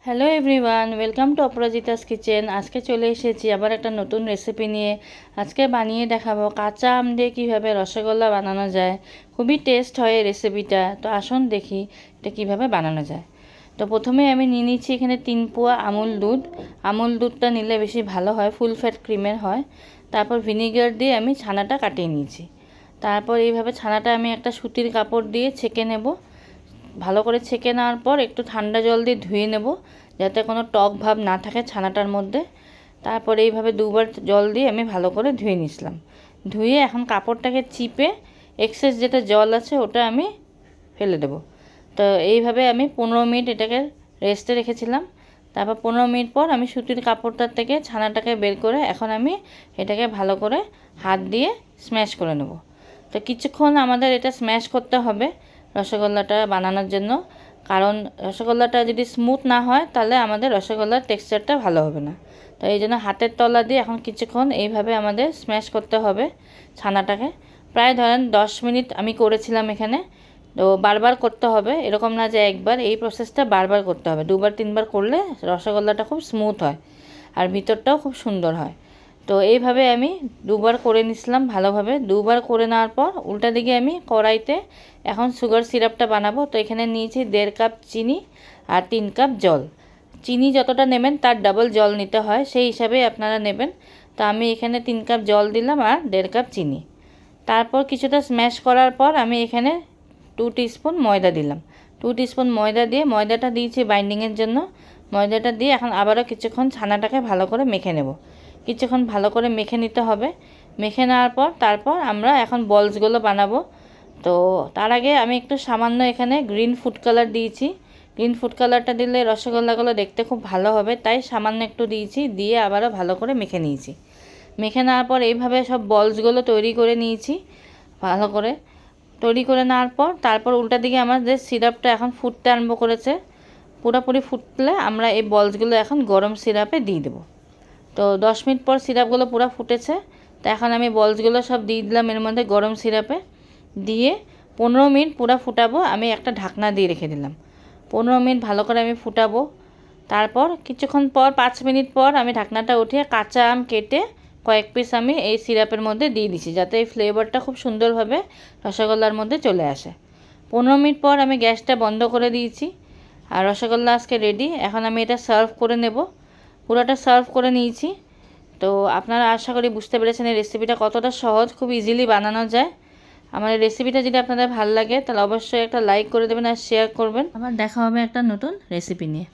Hello everyone, welcome to Aparajita's kitchen. আজকে চলে এসেছি আবার একটা নতুন রেসিপি নিয়ে। আজকে বানিয়ে দেখাবো কাঁচা আম দিয়ে কীভাবে রসগোল্লা বানানো যায়। খুবই টেস্ট হয় এই রেসিপিটা। তো আসুন দেখি এটা কীভাবে বানানো যায়। তো প্রথমে আমি নিয়ে নিচ্ছি এখানে 3 পোয়া আমুল দুধ। আমুল দুধটা নিলে বেশি ভালো হয়, ফুল ফ্যাট ক্রিমের হয়। তারপর ভিনিগার দিয়ে আমি ছানাটা কাটিয়ে নিয়েছি। তারপর এইভাবে ছানাটা আমি একটা সুতির কাপড় দিয়ে ছেঁকে নেব। ভালো করে ছেঁকে নেওয়ার পর একটু ঠান্ডা জল দিয়ে ধুয়ে নেব, যাতে কোনো টক ভাব না থাকে ছানাটার মধ্যে। তারপরে এইভাবে দুবার জল দিয়ে আমি ভালো করে ধুয়ে নিয়েছিলাম। ধুয়ে এখন কাপড়টাকে চিপে এক্সেস যেটা জল আছে ওটা আমি ফেলে দেব। তো এইভাবে আমি 15 মিনিট এটাকে রেস্টে রেখেছিলাম। তারপর 15 মিনিট পর আমি সুতির কাপড়টার থেকে ছানাটাকে বের করে এখন আমি এটাকে ভালো করে হাত দিয়ে স্ম্যাশ করে নেব। তো কিছুক্ষণ আমাদের এটা স্ম্যাশ করতে হবে রসগোল্লাটা বানানোর জন্য, কারণ রসগোল্লাটা যদি স্মুথ না হয় তাহলে আমাদের রসগোল্লার টেক্সচারটা ভালো হবে না। তো এই জন্য হাতের তলা দিয়ে এখন কিছুক্ষণ এইভাবে আমাদের স্ম্যাশ করতে হবে ছানাটাকে। প্রায় ধরেন 10 মিনিট আমি করেছিলাম এখানে। তো বারবার করতে হবে, এরকম না যে একবার। এই প্রসেসটা বারবার করতে হবে, 2বার 3বার করলে রসগোল্লাটা খুব স্মুথ হয় আর ভিতরটাও খুব সুন্দর হয়। তো এইভাবে আমি 2বার করে নিছিলাম ভালোভাবে। 2বার করে নেওয়ার পর উল্টা দিকে আমি কড়াইতে এখন সুগার সিরাপটা বানাবো। তো এখানে নিয়েছি 1.5 কাপ চিনি আর 3 কাপ জল। চিনি যতটা নেবেন তার ডাবল জল নিতে হয়, সেই হিসাবেই আপনারা নেবেন। তো আমি এখানে 3 কাপ জল দিলাম আর 1.5 কাপ চিনি। তারপর কিছুটা স্ম্যাশ করার পর আমি এখানে 2 টিস্পুন ময়দা দিলাম। 2 টিস্পুন ময়দা দিয়ে, ময়দাটা দিয়েছি বাইন্ডিংয়ের জন্য। ময়দাটা দিয়ে এখন আবারও কিছুক্ষণ ছানাটাকে ভালো করে মেখে নেব। কিছুক্ষণ ভালো করে মেখে নিতে হবে। মেখে নেওয়ার পর তারপর আমরা এখন বলসগুলো বানাবো। তো তার আগে আমি একটু সামান্য এখানে গ্রিন ফুড কালার দিয়েছি। গ্রিন ফুড কালারটা দিলে রসগোল্লাগুলো দেখতে খুব ভালো হবে, তাই সামান্য একটু দিয়েছি। দিয়ে আবারও ভালো করে মেখে নিয়েছি। মেখে নেওয়ার পর এইভাবে সব বলসগুলো তৈরি করে নিয়েছি। ভালো করে তৈরি করে নেওয়ার পর তারপর উল্টা দিকে আমাদের সিরাপটা এখন ফুটতে আরম্ভ করেছে। পুরোপুরি ফুটলে আমরা এই বলসগুলো এখন গরম সিরাপে দিয়ে দেবো। তো 10 মিনিট পর সিরাপগুলো পুরো ফুটেছে। তো এখন আমি বলসগুলো সব দিয়ে দিলাম এর মধ্যে গরম সিরাপে। দিয়ে 15 মিনিট পুরো ফুটাবো। আমি একটা ঢাকনা দিয়ে রেখে দিলাম। 15 মিনিট ভালো করে আমি ফুটাবো। তারপর কিছুক্ষণ পর 5 মিনিট পর আমি ঢাকনাটা উঠিয়ে কাঁচা আম কেটে কয়েক পিস আমি এই সিরাপের মধ্যে দিয়ে দিছি, যাতে এই ফ্লেভারটা খুব সুন্দরভাবে রসগোল্লার মধ্যে চলে আসে। 15 মিনিট পর আমি গ্যাসটা বন্ধ করে দিয়েছি। আর রসগোল্লা আজকে রেডি। এখন আমি এটা সার্ভ করে নেব। পুরোটা সার্ভ করে নিয়েছি। তো আপনারা আশা করি বুঝতে পেরেছেন এই রেসিপিটা কতটা সহজ, খুব ইজিলি বানানো যায়। আমার এই রেসিপিটা যদি আপনাদের ভালো লাগে তাহলে অবশ্যই একটা লাইক করে দেবেন আর শেয়ার করবেন। আবার দেখা হবে একটা নতুন রেসিপি নিয়ে।